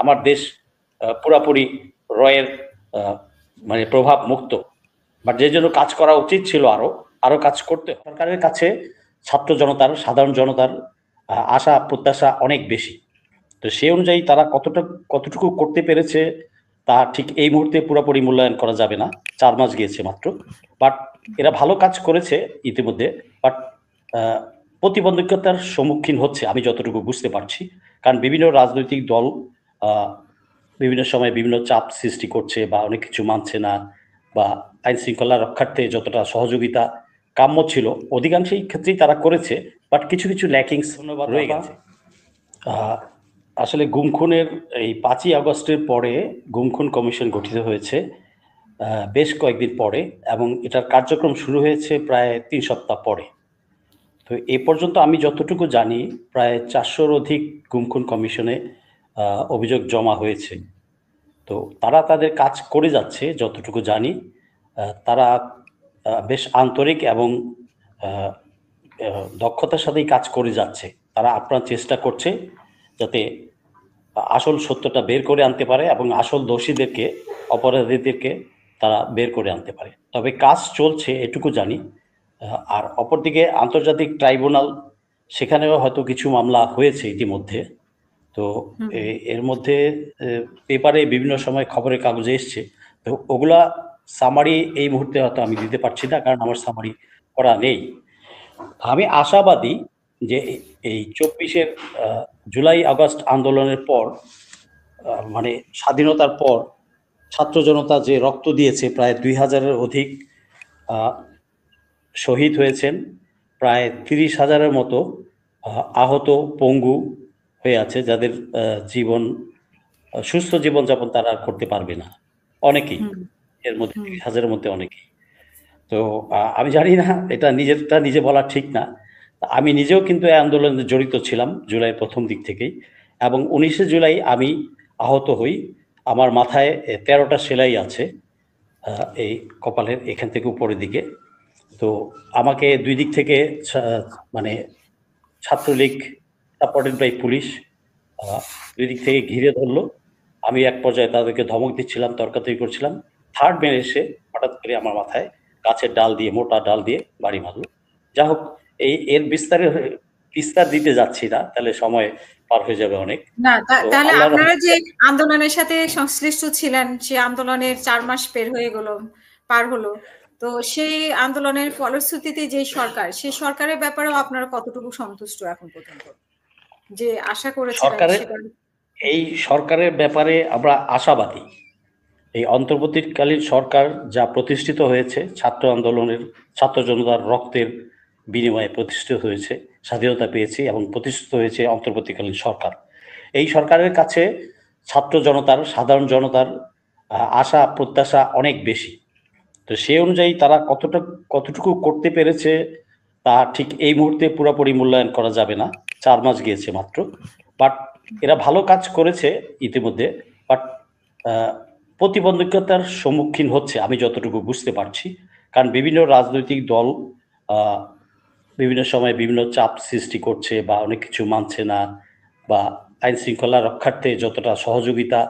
আমার দেশ পুরাপুরি রয়ের মানে প্রভাব মুক্ত, বাট যে জন্য কাজ করা উচিত ছিল আরো কাজ করতে সরকারের কাছে ছাত্র জনতার সাধারণ জনতার আশা প্রত্যাশা অনেক বেশি। তো সেই অনুযায়ী তারা কতটুকু করতে পেরেছে তা ঠিক এই মুহূর্তে পুরোপুরি মূল্যায়ন করা যাবে না, 4 মাস গিয়েছে মাত্র। বাট এরা ভালো কাজ করেছে ইতিমধ্যে, বাট প্রতিবন্ধকতার সম্মুখীন হচ্ছে আমি যতটুকু বুঝতে পারছি। কারণ বিভিন্ন রাজনৈতিক দল বিভিন্ন সময় বিভিন্ন চাপ সৃষ্টি করছে বা অনেক কিছু মানছে না, বা আইন শৃঙ্খলা রক্ষার্থে যতটা সহযোগিতা কাম্য ছিল অধিকাংশই ক্ষেত্রেই তারা করেছে, বাট কিছু কিছু ল্যাকিংস রয়ে গেছে। আসলে গুম খুনের এই 5ই আগস্টের পরে গুম খুন কমিশন গঠিত হয়েছে বেশ কয়েকদিন পরে, এবং এটার কার্যক্রম শুরু হয়েছে প্রায় 3 সপ্তাহ পরে। তো এ পর্যন্ত আমি যতটুকু জানি প্রায় 400-র অধিক গুম খুন কমিশনে অভিযোগ জমা হয়েছে। তো তারা তাদের কাজ করে যাচ্ছে যতটুকু জানি। তারা বেশ আন্তরিক এবং দক্ষতার সাথেই কাজ করে যাচ্ছে। তারা আপ্রাণ চেষ্টা করছে যাতে আসল সত্যটা বের করে আনতে পারে এবং আসল দোষীদেরকে, অপরাধীদেরকে তারা বের করে আনতে পারে। তবে কাজ চলছে এটুকু জানি। আর অপরদিকে আন্তর্জাতিক ট্রাইব্যুনাল, সেখানেও হয়তো কিছু মামলা হয়েছে ইতিমধ্যে। তো এর মধ্যে পেপারে বিভিন্ন সময় খবরের কাগজে এসছে। তো ওগুলা সামারি এই মুহূর্তে হয়তো আমি দিতে পারছি না, কারণ আমার সামারি করা নেই। আমি আশাবাদী যে এই 24-এর জুলাই আগস্ট আন্দোলনের পর, মানে স্বাধীনতার পর ছাত্র জনতা যে রক্ত দিয়েছে, প্রায় 2000-এর অধিক শহীদ হয়েছেন, প্রায় 30,000-এর মতো আহত পঙ্গু হয়ে আছে, যাদের সুস্থ জীবনযাপন তারা করতে পারবে না অনেকেই, এর মধ্যে 30,000-এর মধ্যে অনেকেই। তো আমি জানি না, এটা নিজেরটা নিজে বলা ঠিক না। আমি নিজেও কিন্তু এই আন্দোলনে জড়িত ছিলাম জুলাই প্রথম দিক থেকেই, এবং 19শে জুলাই আমি আহত হই। আমার মাথায় 13টা সেলাই আছে এই কপালের এখান থেকে উপরের দিকে। তো আমাকে দুই দিক থেকে মানে ছাত্রলীগ সাপোর্টেড বাই পুলিশ দুই দিক থেকে ঘিরে ধরলো। আমি এক পর্যায়ে তাদেরকে ধমক দিচ্ছিলাম, তর্কাতর্কি করছিলাম। থার্ড ম্যান এসে হঠাৎ করে আমার মাথায় গাছের ডাল দিয়ে, মোটা ডাল দিয়ে বাড়ি মারলো। যা হোক, এর বিস্তার দিতে যাচ্ছি না, তাহলে সময় পার হয়ে যাবে অনেক। না, তাহলে আপনারা যে আন্দোলনের সাথে সংশ্লিষ্ট ছিলেন, সেই আন্দোলনের 4 মাস পার হলো, তো সেই আন্দোলনের ফলশ্রুতিতে যে সরকার, সেই সরকারের ব্যাপারেও আপনারা কতটুকু সন্তুষ্ট এখন পর্যন্ত, যে আশা করেছিলেন? এই সরকারের ব্যাপারে আমরা আশাবাদী। এই অন্তর্বর্তীকালীন সরকার যা প্রতিষ্ঠিত হয়েছে, ছাত্র আন্দোলনের, ছাত্র জনতার রক্তের বিনিময়ে প্রতিষ্ঠিত হয়েছে, স্বাধীনতা পেয়েছি এবং প্রতিষ্ঠিত হয়েছে অন্তর্বর্তীকালীন সরকার। এই সরকারের কাছে ছাত্র জনতার, সাধারণ জনতার আশা প্রত্যাশা অনেক বেশি। তো সেই অনুযায়ী তারা কতটুকু করতে পেরেছে তা ঠিক এই মুহূর্তে পুরোপুরি মূল্যায়ন করা যাবে না, 4 মাস গিয়েছে মাত্র। বাট এরা ভালো কাজ করেছে ইতিমধ্যে, বাট প্রতিবন্ধকতার সম্মুখীন হচ্ছে আমি যতটুকু বুঝতে পারছি। কারণ বিভিন্ন রাজনৈতিক দল বিভিন্ন সময় বিভিন্ন চাপ সৃষ্টি করছে বা অনেক কিছু মানছে না, বা আইন শৃঙ্খলা রক্ষার্থে যতটা সহযোগিতা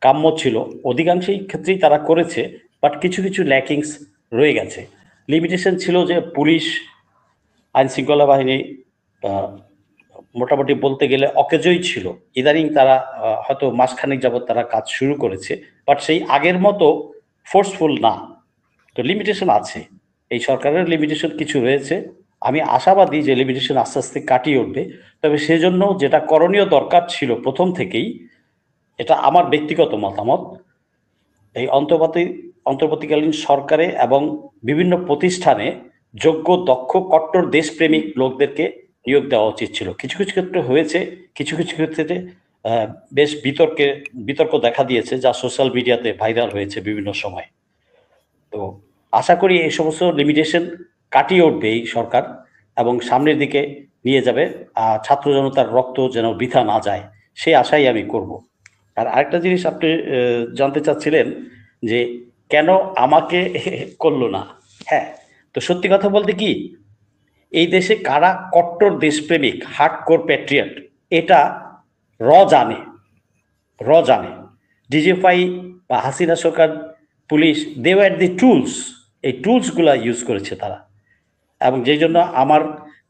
কাম্য ছিল অধিকাংশই ক্ষেত্রেই তারা করেছে, বাট কিছু কিছু ল্যাকিংস রয়ে গেছে। লিমিটেশন ছিল যে পুলিশ, আইন শৃঙ্খলা বাহিনী মোটামুটি বলতে গেলে অকেজোই ছিল। ইদানিং তারা হয়তো মাসখানেক যাবৎ তারা কাজ শুরু করেছে, বাট সেই আগের মতো ফোর্সফুল না। তো লিমিটেশন আছে, এই সরকারের লিমিটেশন কিছু রয়েছে। আমি আশাবাদী যে লিমিটেশন আস্তে আস্তে কাটিয়ে উঠবে। তবে সেজন্য যেটা করণীয় দরকার ছিল প্রথম থেকেই, এটা আমার ব্যক্তিগত মতামত, এই অন্তর্বর্তীকালীন সরকারে এবং বিভিন্ন প্রতিষ্ঠানে যোগ্য, দক্ষ, কট্টর দেশপ্রেমিক লোকদেরকে নিয়োগ দেওয়া উচিত ছিল। কিছু কিছু ক্ষেত্রে হয়েছে, কিছু কিছু ক্ষেত্রে বেশ বিতর্ক দেখা দিয়েছে, যা সোশ্যাল মিডিয়াতে ভাইরাল হয়েছে বিভিন্ন সময়। তো আশা করি এই সমস্ত লিমিটেশন কাটিয়ে উঠবে এই সরকার এবং সামনের দিকে নিয়ে যাবে, ছাত্র জনতার রক্ত যেন বৃথা না যায়, সেই আশাই আমি করব। আর আরেকটা জিনিস আপনি জানতে চাচ্ছিলেন যে কেন আমাকে করলো না। হ্যাঁ, তো সত্যি কথা বলতে কি, এই দেশে কারা কট্টর দেশপ্রেমিক, হার্ডকোর প্যাট্রিয়ট, এটা জানে। জানে ডিজিএফআই বা হাসিনা সরকার, police, they are the tools, এই টুলসগুলা ইউজ করেছে তারা। এবং যেই জন্য আমার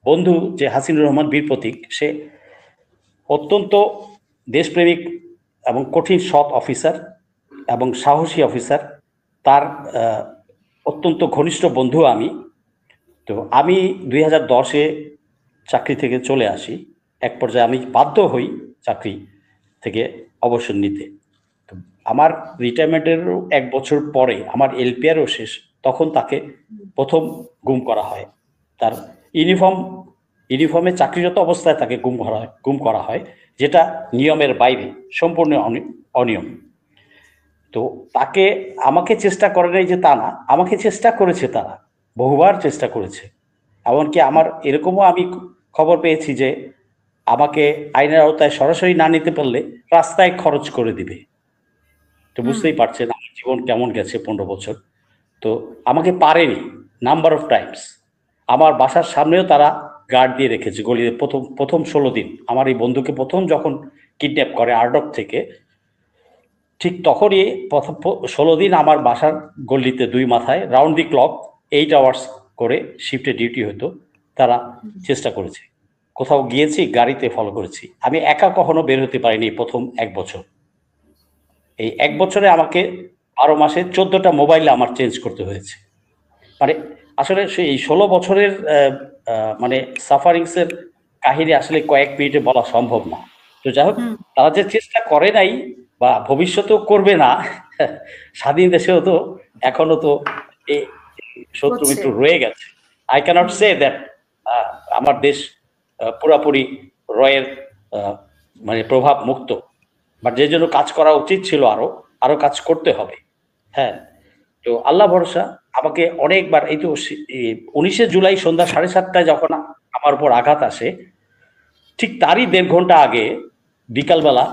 বন্ধু যে হাসিনুর রহমান বীর প্রতীক, সে অত্যন্ত দেশপ্রেমিক এবং কঠিন সৎ অফিসার এবং সাহসী অফিসার। তার অত্যন্ত ঘনিষ্ঠ বন্ধু আমি। তো আমি 2010-এ চাকরি থেকে চলে আসি। এক পর্যায়ে আমি বাধ্য হই চাকরি থেকে অবসর নিতে। তো আমার রিটায়ারমেন্টেরও 1 বছর পরে আমার এলপিআরও শেষ, তখন তাকে প্রথম গুম করা হয়। তার ইউনিফর্মে চাকরিরত অবস্থায় তাকে গুম করা হয়, যেটা নিয়মের বাইরে, সম্পূর্ণ অনিয়ম। তো তাকে আমাকে চেষ্টা করে নাই যে তা না, আমাকে চেষ্টা করেছে, তারা বহুবার চেষ্টা করেছে। এমনকি আমার এরকমও আমি খবর পেয়েছি যে আমাকে আইনের আওতায় সরাসরি না নিতে পারলে রাস্তায় খরচ করে দিবে। তো বুঝতেই পারছেন আমার জীবন কেমন গেছে 15 বছর। তো আমাকে পারেনি নাম্বার অফ টাইমস। আমার বাসার সামনেও তারা গার্ড দিয়ে রেখেছে গলিতে। প্রথম 16 দিন আমার এই বন্ধুকে প্রথম যখন কিডন্যাপ করে আরডক থেকে, ঠিক তখনই 16 দিন আমার বাসার গলিতে 2 মাথায় রাউন্ড দি ক্লক 8 আওয়ার্স করে শিফটে ডিউটি হতো। তারা চেষ্টা করেছে, কোথাও গিয়েছি গাড়িতে ফলো করেছি। আমি একা কখনো বের হতে পারিনি প্রথম 1 বছর। এই 1 বছরে আমাকে 12 মাসে 14টা মোবাইল আমার চেঞ্জ করতে হয়েছে। মানে আসলে সেই 16 বছরের মানে সাফারিংসের কাহিনী আসলে কয়েক মিনিটে বলা সম্ভব না। তো যাই হোক, তারা যে চেষ্টা করে নাই বা ভবিষ্যতেও করবে না, স্বাধীন দেশেও তো এখনো তো এই শত্রু মিত্র রয়ে গেছে। আই ক্যানট সে দ্যাট আমার দেশ পুরাপুরি রয়ের মানে প্রভাব মুক্ত, বাট যে জন্য কাজ করা উচিত ছিল, আরো কাজ করতে হবে। হ্যাঁ, তো আল্লাহ ভরসা। আমাকে অনেকবার, এই তো 19শে জুলাই সন্ধ্যা 7:30টায় যখন আমার উপর আঘাত আসে, ঠিক তারই 1.5 ঘন্টা আগে বিকালবেলা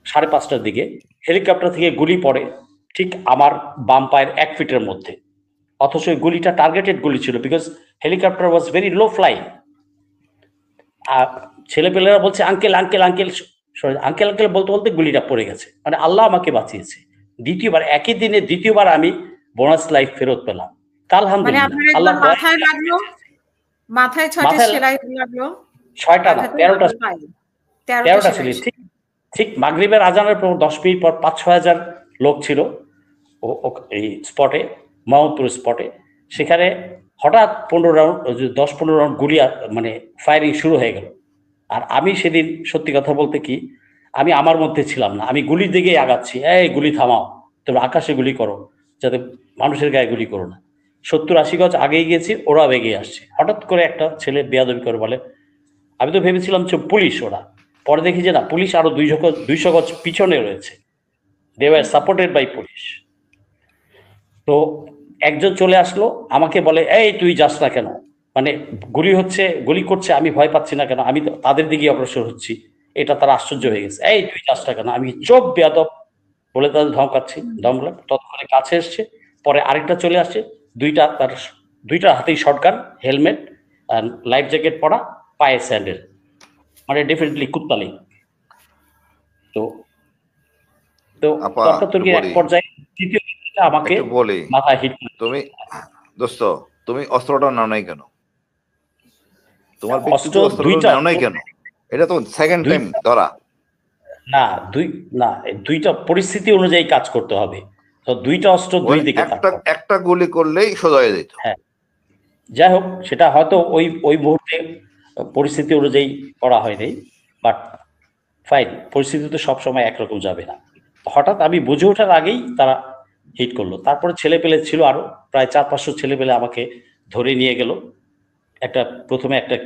5:30টার দিকে হেলিকপ্টার থেকে গুলি পড়ে ঠিক আমার বাম পায়ের 1 ফিটের মধ্যে। অথচ ওই গুলিটা টার্গেটেড গুলি ছিল, because helicopter was very low flying. আর ছেলেপেলেরা বলছে uncle uncle uncle, uncle uncle বলতে বলতে গুলিটা পড়ে গেছে। মানে আল্লাহ আমাকে বাঁচিয়েছে। দ্বিতীয়বার, একই দিনে দ্বিতীয়বার আমি বোনাস লাইফ ফেরত পেলাম। আলহামদুলিল্লাহ। আল্লাহ মাথায় লাগলো, মাথায় 6টা সেলাই লাগলো, 6টা না 13টা ছিল। ঠিক মাগরিবের আজানের পর 10 মিনিট পর 5-6 হাজার লোক ছিল এই স্পটে, মোহাম্মদপুর স্পটে। সেখানে হঠাৎ 10-15 রাউন্ড গুলি মানে ফায়ারিং শুরু হয়ে গেল। আর আমি সেদিন সত্যি কথা বলতে কি, আমি আমার মধ্যে ছিলাম না। আমি গুলির দিকেই আগাচ্ছি, এই গুলি থামাও, তোমরা আকাশে গুলি করো, যাতে মানুষের গায়ে গুলি করো না। 70-80 গজ আগেই গিয়েছি, ওরা এগিয়ে আসছে। হঠাৎ করে একটা ছেলে বেয়াদবি করে বলে, আমি তো ভেবেছিলাম যে পুলিশ ওরা, পরে দেখি যে না, পুলিশ আরো 200 গজ পিছনে রয়েছে। They were supported by police. তো একজন চলে আসলো, আমাকে বলে, এই তুই যাস না কেন? মানে গুলি করছে, আমি ভয় পাচ্ছি না কেন? আমি তো তাদের দিকে অগ্রসর হচ্ছি। এটা তারা আশ্চর্য হয়ে গেছে। এই তুই যাস না কেন? আমি চোখ বেয়াদব বলে তাদের ধমকাচ্ছি। ততক্ষণে কাছে এসছে। পরে আরেকটা চলে আসছে, দুইটা হাতেই শটগান, হেলমেট, লাইফ জ্যাকেট পরা, পায়ে স্যান্ডেল, মানে ডেফিনেটলি কুত্তালি। তো তর্কাতর্কির এক পর্যায়ে তৃতীয় আমাকে মাথায় হিট। তুমি অস্ত্রটা নাও নাই কেন? তোমার অস্ত্রটা নাও নাই কেন? এটা তো সেকেন্ড টাইম ধরা না। দুইটা পরিস্থিতি অনুযায়ী কাজ করতে হবে। তো দুইটা অস্ত্র দুই দিকে, একটা গুলি করলেই সোজা হয়ে যেত। হ্যাঁ, যাই হোক, সেটা হয়তো ওই মুহূর্তে পরিস্থিতি অনুযায়ী করা হয়নি, বাট ফাইন, পরিস্থিতি তো সবসময় একরকম যাবে না। হঠাৎ আমি বুঝে ওঠার আগেই তারা হিট করলো। তারপরে ছেলেপেলে ছিল আরো প্রায় 400-500 ছেলেপেলে আমাকে ধরে নিয়ে গেল প্রথমে একটা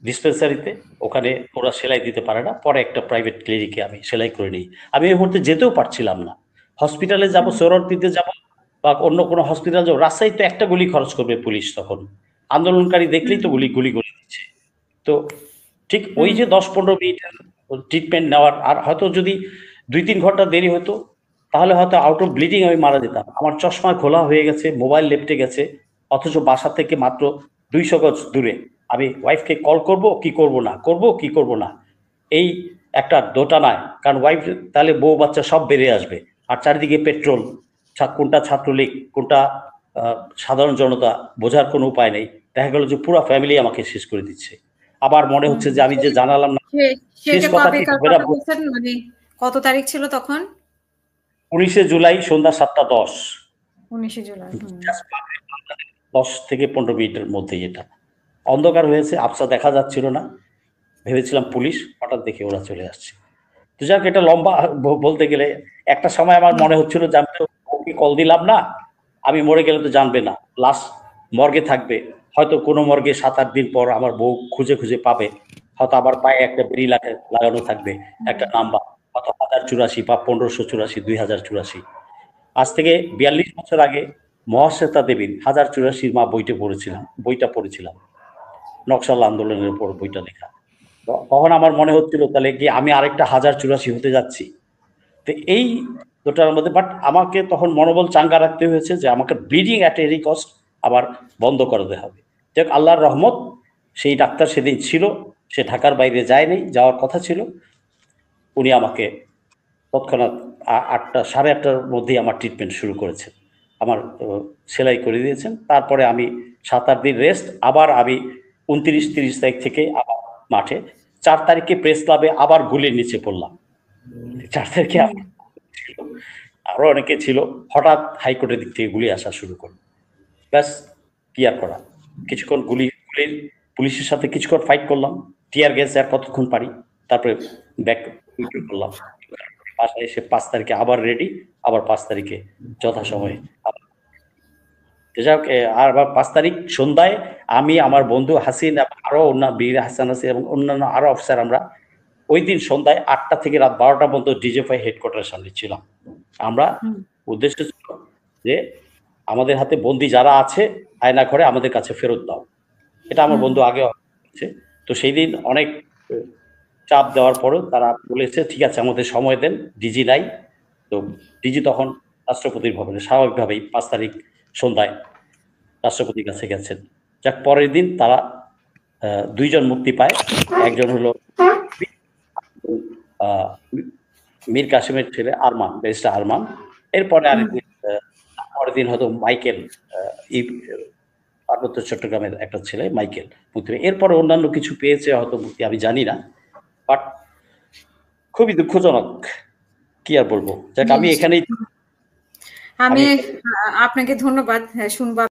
ডিসপেন্সারিতে, ওখানে ওরা সেলাই দিতে পারে না, পরে একটা প্রাইভেট ক্লিনিকে আমি সেলাই করে নিই। আমি এই মুহূর্তে যেতেও পারছিলাম না। হসপিটালে যাবো, সোহরাওয়ার্দীতে যাবো বা অন্য কোনো হসপিটাল যাবো, রাস্তায় তো একটা গুলি খরচ করবে পুলিশ। তখন আন্দোলনকারী দেখলেই তো গুলি দিচ্ছে। তো ঠিক ওই যে 10-15 মিনিটের ট্রিটমেন্ট নেওয়ার, আর হয়তো যদি 2-3 ঘন্টা দেরি হতো তাহলে হয়তো আউট অফ ব্লিডিং আমি মারা যেতাম। আমার চশমা খোলা হয়ে গেছে, মোবাইল লেপটে গেছে, অথচ বাসা থেকে মাত্র 200 গজ দূরে। আমি ওয়াইফকে কল করব কি করব না, এই একটা দোটানায়, কারণ ওয়াইফ তাহলে বউ বাচ্চা সব বেরিয়ে আসবে, আর চারিদিকে পেট্রোল, কোনটা ছাত্রলীগ কোনটা সাধারণ জনতা বোঝার কোনো উপায় নেই। দেখা গেল যে পুরো ফ্যামিলি আমাকে শেষ করে দিচ্ছে। আবার মনে হচ্ছে যে আমি যে জানালাম না, শেষ কথাটি মানে কত তারিখ ছিল তখন? 19 জুলাই সন্ধ্যা 7:10। 19 জুলাই 10 থেকে 15 মিনিটের মধ্যেই এটা অন্ধকার হয়েছে, আবসা দেখা যাচ্ছিল না, ভেবেছিলাম পুলিশ, হঠাৎ দেখে ওরা চলে আসছে। তো যাক, এটা লম্বা বলতে গেলে একটা সময় আমার মনে হচ্ছিল যে আমি তো ওকে কল দিলাম না, আমি মরে গেলে তো জানবে না, লাশ মর্গে থাকবে, হয়তো কোনো মর্গে 7-8 দিন পর আমার বউ খুঁজে খুঁজে পাবে, হয়তো আমার পায়ে একটা বেরি লাগানো থাকবে, একটা নাম্বার, হয়তো 1084 বা 1584, 2084। আজ থেকে 42 বছর আগে মহাশ্বেতা দেবীর 1084 মা বইটা পড়েছিলাম, নকশাল আন্দোলনের উপর বইটা লেখা। তখন আমার মনে হচ্ছিল তাহলে কি আমি আরেকটা 1084 হতে যাচ্ছি। তো এই দুটার মধ্যে, বাট আমাকে তখন মনোবল চাঙ্গা রাখতে হয়েছে যে আমাকে ব্লিডিং অ্যাট এনি কস্ট আবার বন্ধ করতে হবে। যাক, আল্লাহর রহমত, সেই ডাক্তার সেদিন ছিল, সে ঢাকার বাইরে যায়নি, যাওয়ার কথা ছিল। উনি আমাকে তৎক্ষণাৎ 8:30টার মধ্যেই আমার ট্রিটমেন্ট শুরু করেছেন, আমার সেলাই করে দিয়েছেন। তারপরে আমি 7-8 দিন রেস্ট, আবার আমি 29-30 তারিখ থেকে আবার মাঠে। 4 তারিখে প্রেস ক্লাবে আবার গুলির নিচে পড়লাম। 4 তারিখে আরো অনেকে ছিল, হঠাৎ হাইকোর্টের দিক থেকে গুলি আসা শুরু করল। ব্যাস, কি আর করা, কিছুক্ষণ পুলিশের সাথে কিছুক্ষণ ফাইট করলাম, টিয়ার গ্যাস আর কতক্ষণ পারি, তারপরে ব্যাক করলাম। বাসায় এসে 5 তারিখে আবার রেডি, আবার 5 তারিখে যথাসময়ে যাক। আর 5 তারিখ সন্ধ্যায় আমি, আমার বন্ধু হাসিন, আরো বীর হাসান আছে এবং অন্যান্য আরো অফিসার, আমরা ওই দিন সন্ধ্যায় 8টা থেকে রাত 12টা পর্যন্ত ডিজিএফআই হেডকোয়ার্টারের সামনে ছিলাম। আমরা উদ্দেশ্য ছিল যে আমাদের হাতে বন্দি যারা আছে আয়না ঘরে আমাদের কাছে ফেরত দাও। এটা আমার বন্ধু আগে হচ্ছে। তো সেই দিন অনেক চাপ দেওয়ার পরেও তারা বলেছে ঠিক আছে আমাদের সময় দেন, ডিজি নাই। তো ডিজি তখন রাষ্ট্রপতির ভবনে স্বাভাবিকভাবেই 5 তারিখ সন্ধ্যায় রাষ্ট্রপতির কাছে গেছেন। যাক, পরের দিন তারা 2 জন মুক্তি পায়। একজন হলো মীর কাসেমের ছেলে আরমান, ব্যারিস্টার আরমান। এরপরে আরেকদিন, পরের দিন হয়তো মাইকেল, পার্বত্য চট্টগ্রামের একটা ছেলে মাইকেল মুক্তি। এরপরে অন্যান্য কিছু পেয়েছে হয়তো মুক্তি, আমি জানি না, বাট খুবই দুঃখজনক, কি আর বলবো। যাক, আমি এখানেই, আমি আপনাকে ধন্যবাদ। শুনবা